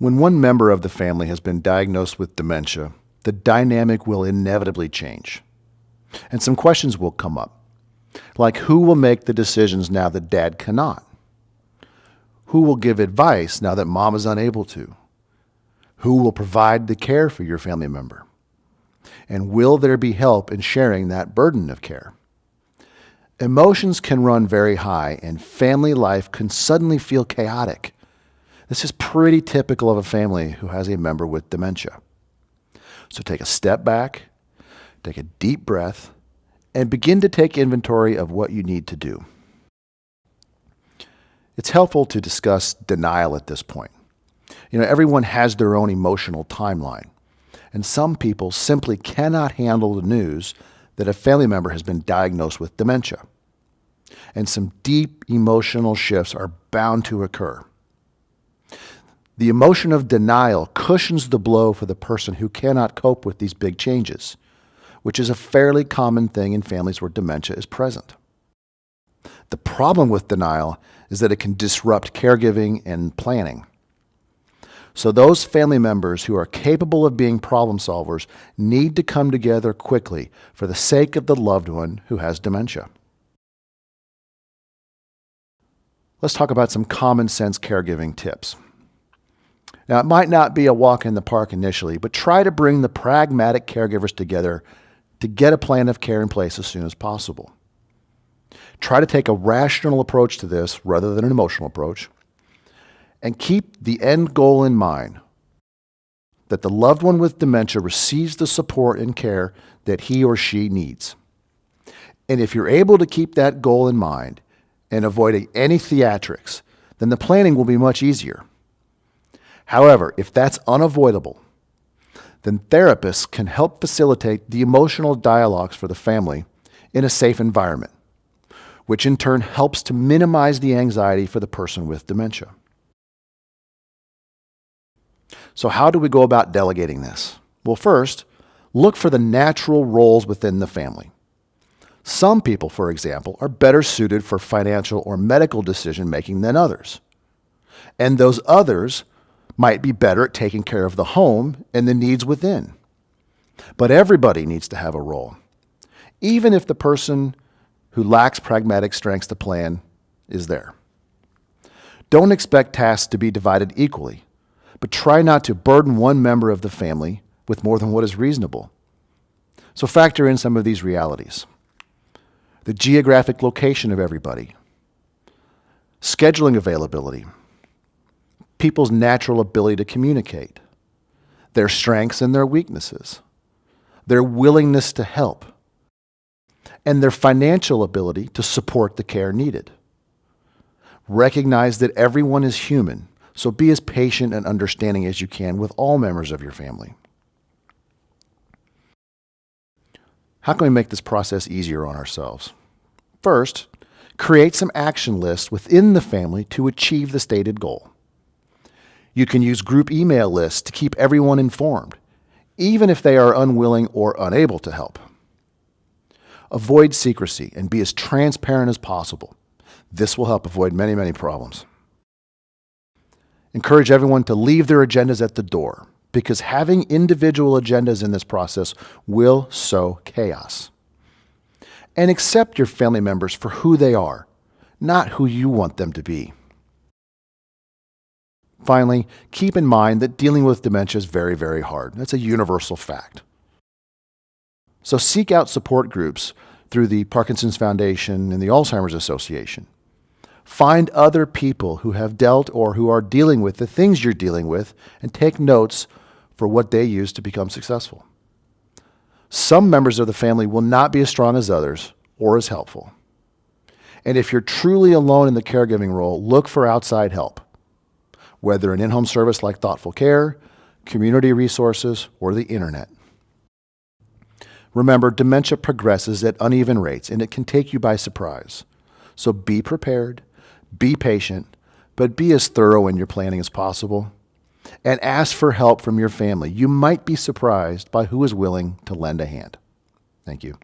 When one member of the family has been diagnosed with dementia, the dynamic will inevitably change. And some questions will come up, like who will make the decisions now that dad cannot? Who will give advice now that mom is unable to? Who will provide the care for your family member? And will there be help in sharing that burden of care? Emotions can run very high, and family life can suddenly feel chaotic. This is pretty typical of a family who has a member with dementia. So take a step back, take a deep breath, and begin to take inventory of what you need to do. It's helpful to discuss denial at this point. Everyone has their own emotional timeline, and some people simply cannot handle the news that a family member has been diagnosed with dementia. And some deep emotional shifts are bound to occur. The emotion of denial cushions the blow for the person who cannot cope with these big changes, which is a fairly common thing in families where dementia is present. The problem with denial is that it can disrupt caregiving and planning. So those family members who are capable of being problem solvers need to come together quickly for the sake of the loved one who has dementia. Let's talk about some common sense caregiving tips. Now, it might not be a walk in the park initially, but try to bring the pragmatic caregivers together to get a plan of care in place as soon as possible. Try to take a rational approach to this rather than an emotional approach, and keep the end goal in mind, that the loved one with dementia receives the support and care that he or she needs. And if you're able to keep that goal in mind and avoid any theatrics, then the planning will be much easier. However, if that's unavoidable, then therapists can help facilitate the emotional dialogues for the family in a safe environment, which in turn helps to minimize the anxiety for the person with dementia. So how do we go about delegating this? Well, first, look for the natural roles within the family. Some people, for example, are better suited for financial or medical decision making than others. And those others might be better at taking care of the home and the needs within. But everybody needs to have a role, even if the person who lacks pragmatic strengths to plan is there. Don't expect tasks to be divided equally, but try not to burden one member of the family with more than what is reasonable. So factor in some of these realities. The geographic location of everybody, scheduling availability, people's natural ability to communicate, their strengths and their weaknesses, their willingness to help, and their financial ability to support the care needed. Recognize that everyone is human, so be as patient and understanding as you can with all members of your family. How can we make this process easier on ourselves? First, create some action lists within the family to achieve the stated goal. You can use group email lists to keep everyone informed, even if they are unwilling or unable to help. Avoid secrecy and be as transparent as possible. This will help avoid many, many problems. Encourage everyone to leave their agendas at the door, because having individual agendas in this process will sow chaos. And accept your family members for who they are, not who you want them to be. Finally, keep in mind that dealing with dementia is very, very hard. That's a universal fact. So seek out support groups through the Parkinson's Foundation and the Alzheimer's Association. Find other people who have dealt or who are dealing with the things you're dealing with and take notes for what they use to become successful. Some members of the family will not be as strong as others or as helpful. And if you're truly alone in the caregiving role, look for outside help, whether an in-home service like Thoughtful Care, community resources, or the internet. Remember, dementia progresses at uneven rates, and it can take you by surprise. So be prepared, be patient, but be as thorough in your planning as possible, and ask for help from your family. You might be surprised by who is willing to lend a hand. Thank you.